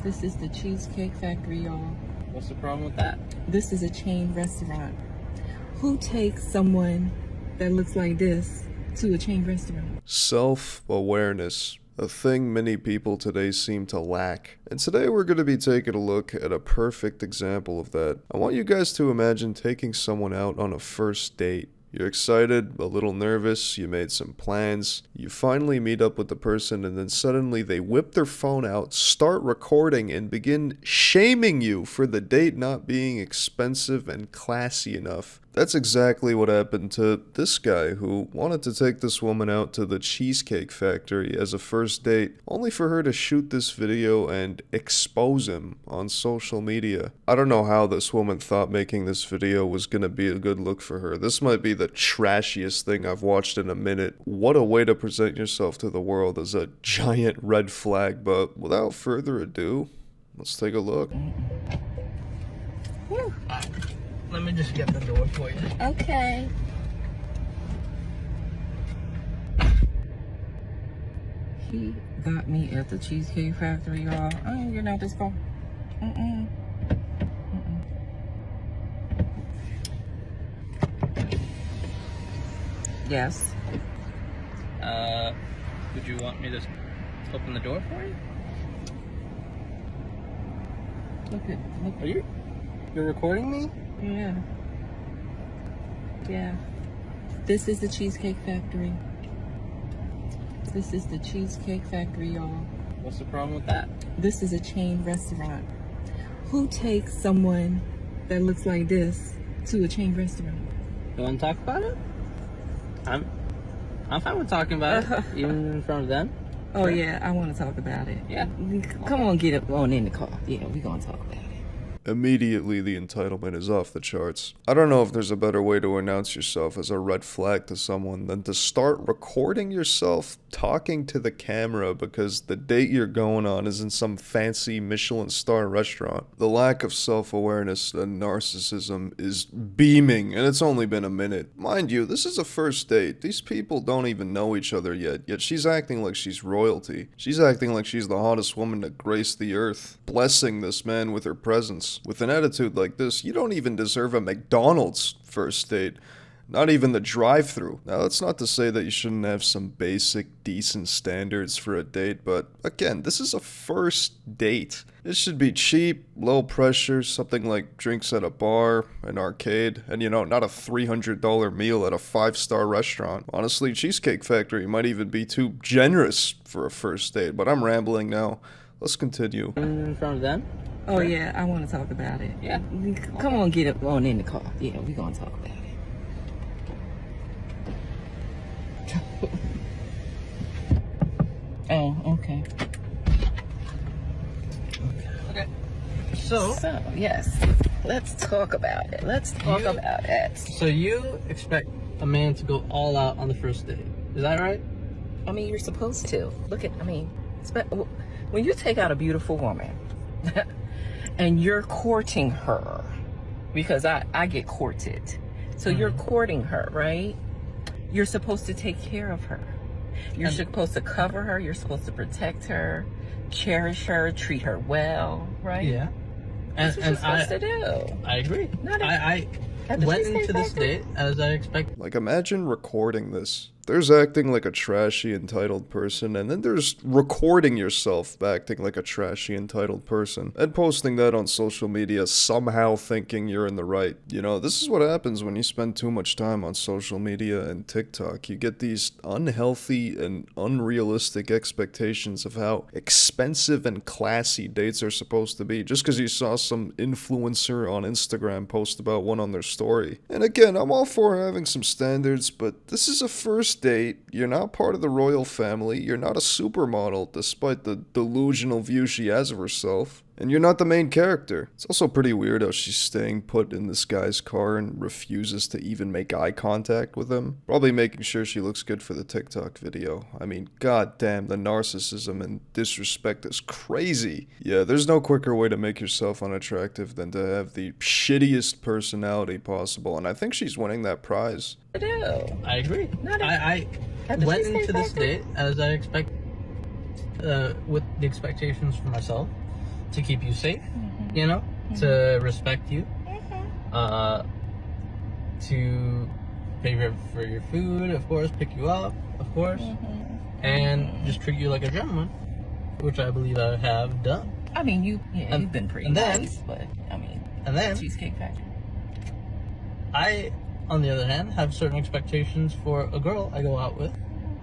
This is the Cheesecake Factory, y'all. What's the problem with that? This is a chain restaurant. Who takes someone that looks like this to a chain restaurant? Self-awareness, a thing many people today seem to lack. And today we're going to be taking a look at a perfect example of that. I want you guys to imagine taking someone out on a first date. You're excited, a little nervous, you made some plans, you finally meet up with the person, and then suddenly they whip their phone out, start recording, and begin shaming you for the date not being expensive and classy enough. That's exactly what happened to this guy who wanted to take this woman out to the Cheesecake Factory as a first date, only for her to shoot this video and expose him on social media. I don't know how this woman thought making this video was gonna be a good look for her. This might be the trashiest thing I've watched in a minute. What a way to present yourself to the world as a giant red flag, but without further ado, let's take a look. Whew. Let me just get the door for you. Okay. He got me at the Cheesecake Factory, y'all. I ain't getting out this car. Yes. Would you want me to open the door for you? Look. Are you're recording me? Yeah. Yeah. This is the Cheesecake Factory. This is the Cheesecake Factory, y'all. What's the problem with that? This is a chain restaurant. Who takes someone that looks like this to a chain restaurant? You want to talk about it? I'm fine with talking about it, even in front of them. Oh, yeah, I want to talk about it. Yeah. Come on, get up on in the car. Yeah, we're going to talk about it. Immediately, the entitlement is off the charts. I don't know if there's a better way to announce yourself as a red flag to someone than to start recording yourself talking to the camera because the date you're going on is in some fancy Michelin star restaurant. The lack of self-awareness and narcissism is beaming, and it's only been a minute. Mind you, this is a first date. These people don't even know each other yet she's acting like she's royalty. She's acting like she's the hottest woman to grace the earth, blessing this man with her presence. With an attitude like this, you don't even deserve a McDonald's first date. Not even the drive-thru. Now, that's not to say that you shouldn't have some basic, decent standards for a date, but again, this is a first date. It should be cheap, low pressure, something like drinks at a bar, an arcade, and not a $300 meal at a 5-star restaurant. Honestly, Cheesecake Factory might even be too generous for a first date, but I'm rambling now. Let's continue. In front of them? Oh, yeah, I want to talk about it. Yeah. Come on, get up on in the car. Yeah, we're going to talk about it. Oh, okay. Okay. So, yes, let's talk about it. Let's talk about it. So you expect a man to go all out on the first date. Is that right? I mean, you're supposed to. When you take out a beautiful woman and you're courting her, because I get courted. So you're courting her, right? You're supposed to take care of her. You're supposed to cover her. You're supposed to protect her, cherish her, treat her well, right? Yeah. That's what you're supposed to do. I agree. I went into this date as I expected. Like, imagine recording this. There's acting like a trashy, entitled person, and then there's recording yourself acting like a trashy, entitled person, and posting that on social media, somehow thinking you're in the right. This is what happens when you spend too much time on social media and TikTok. You get these unhealthy and unrealistic expectations of how expensive and classy dates are supposed to be, just because you saw some influencer on Instagram post about one on their story. And again, I'm all for having some standards, but this is a first date. You're not part of the royal family. You're not a supermodel, despite the delusional view she has of herself. And you're not the main character. It's also pretty weird how she's staying put in this guy's car and refuses to even make eye contact with him. Probably making sure she looks good for the TikTok video. I mean, goddamn, the narcissism and disrespect is crazy. Yeah, there's no quicker way to make yourself unattractive than to have the shittiest personality possible, and I think she's winning that prize. I do. I agree. I went into this date as I expected, with the expectations for myself. to keep you safe, you know, to respect you, to pay for your food, of course, pick you up, of course, and just treat you like a gentleman, which I believe I have done. I mean, you've been pretty nice, but I mean, and then Cheesecake Factory. I, on the other hand, have certain expectations for a girl I go out with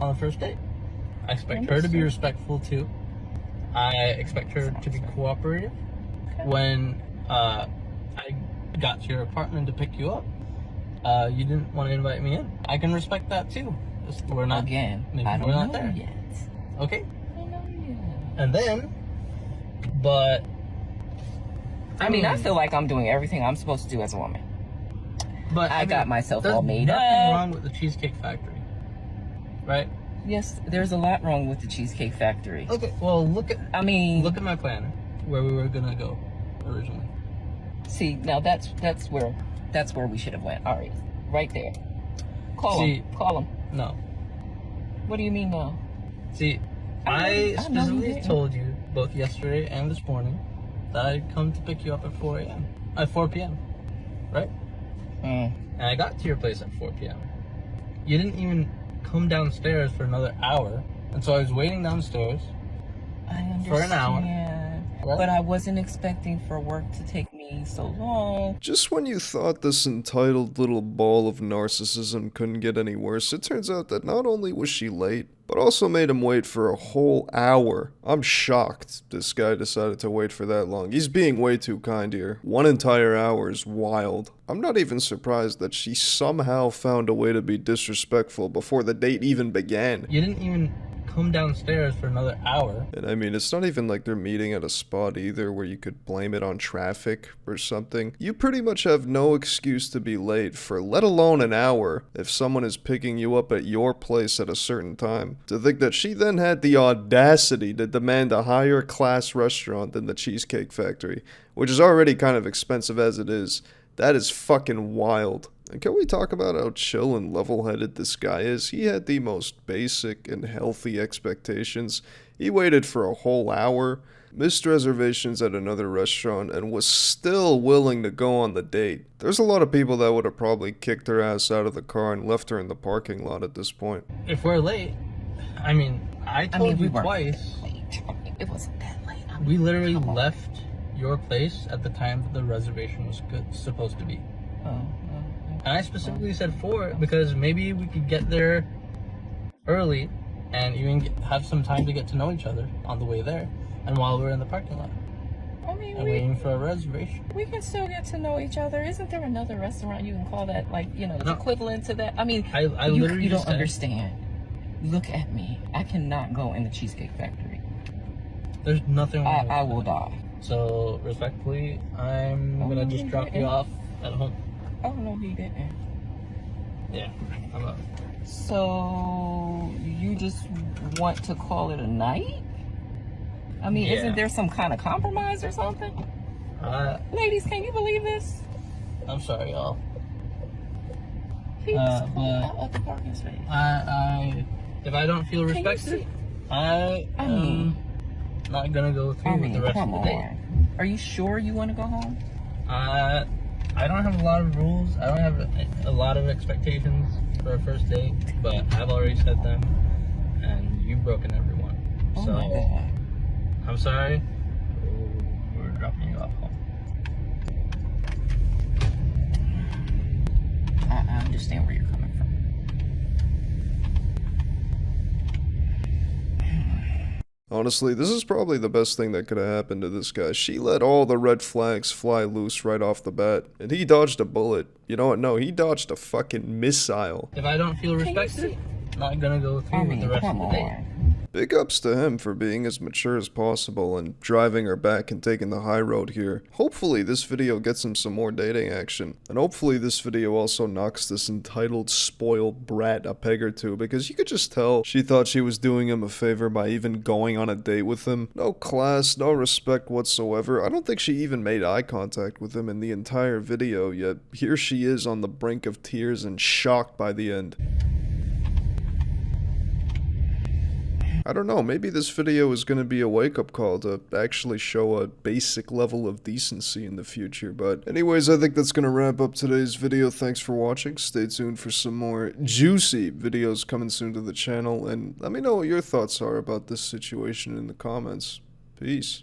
on the first date. I expect her to be respectful too. I expect her to be cooperative. When I got to your apartment to pick you up, you didn't want to invite me in. I can respect that too. We're not I don't know there yet. Okay. I don't know yet. And then, but I mean, I feel like I'm doing everything I'm supposed to do as a woman. But I got myself all made There's up. nothing wrong with the Cheesecake Factory, right? Yes, there's a lot wrong with the Cheesecake Factory. Okay. Well, look at my plan where we were gonna go originally. See, now that's where we should have went. All right there. Call him. No. What do you mean no? See, I specifically told you both yesterday and this morning that I'd come to pick you up at 4 p.m. Right? And I got to your place at 4 p.m. You didn't even come downstairs for another hour, and so I was waiting downstairs for an hour. Right? But I wasn't expecting for work to take me so long. Just when you thought this entitled little ball of narcissism couldn't get any worse, it turns out that not only was she late, but also made him wait for a whole hour. I'm shocked this guy decided to wait for that long. He's being way too kind here. 1 entire hour is wild. I'm not even surprised that she somehow found a way to be disrespectful before the date even began. You didn't even come downstairs for another hour. And I mean, it's not even like they're meeting at a spot either where you could blame it on traffic or something. You pretty much have no excuse to be late for let alone an hour if someone is picking you up at your place at a certain time. To think that she then had the audacity to demand a higher class restaurant than the Cheesecake Factory, which is already kind of expensive as it is, that is fucking wild. And can we talk about how chill and level-headed this guy is? He had the most basic and healthy expectations. He waited for a whole hour, missed reservations at another restaurant, and was still willing to go on the date. There's a lot of people that would have probably kicked her ass out of the car and left her in the parking lot at this point. If we're late, I mean, I told you twice. It wasn't that late. We literally left your place at the time that the reservation was supposed to be. And I specifically said 4 because maybe we could get there early and even have some time to get to know each other on the way there and while we're in the parking lot. I mean, waiting for a reservation. We can still get to know each other. Isn't there another restaurant you can call that, like, you know, equivalent to that? I mean, I literally you don't understand. Look at me. I cannot go in the Cheesecake Factory. There's nothing wrong with I will die. So, respectfully, I'm gonna just drop you off at home. Oh, no, he didn't. Yeah, I'm up. So, you just want to call it a night? I mean, isn't there some kind of compromise or something? Ladies, can you believe this? I'm sorry, y'all. He just pulled out of the parking space. If I don't feel respected, I am not gonna go through with the rest of the day. Are you sure you want to go home? I don't have a lot of rules. I don't have a lot of expectations for a first date, but I've already set them, and you've broken every one. Oh my God. I'm sorry. We're dropping you off home. I understand where you're coming from. Honestly, this is probably the best thing that could have happened to this guy. She let all the red flags fly loose right off the bat, and he dodged a bullet. You know what? No, he dodged a fucking missile. If I don't feel respected, I'm not gonna go through with the rest of the day. Big ups to him for being as mature as possible and driving her back and taking the high road here. Hopefully this video gets him some more dating action. And hopefully this video also knocks this entitled spoiled brat a peg or two, because you could just tell she thought she was doing him a favor by even going on a date with him. No class, no respect whatsoever. I don't think she even made eye contact with him in the entire video, yet here she is on the brink of tears and shocked by the end. I don't know, maybe this video is going to be a wake-up call to actually show a basic level of decency in the future. But anyways, I think that's going to wrap up today's video. Thanks for watching. Stay tuned for some more juicy videos coming soon to the channel, and let me know what your thoughts are about this situation in the comments. Peace.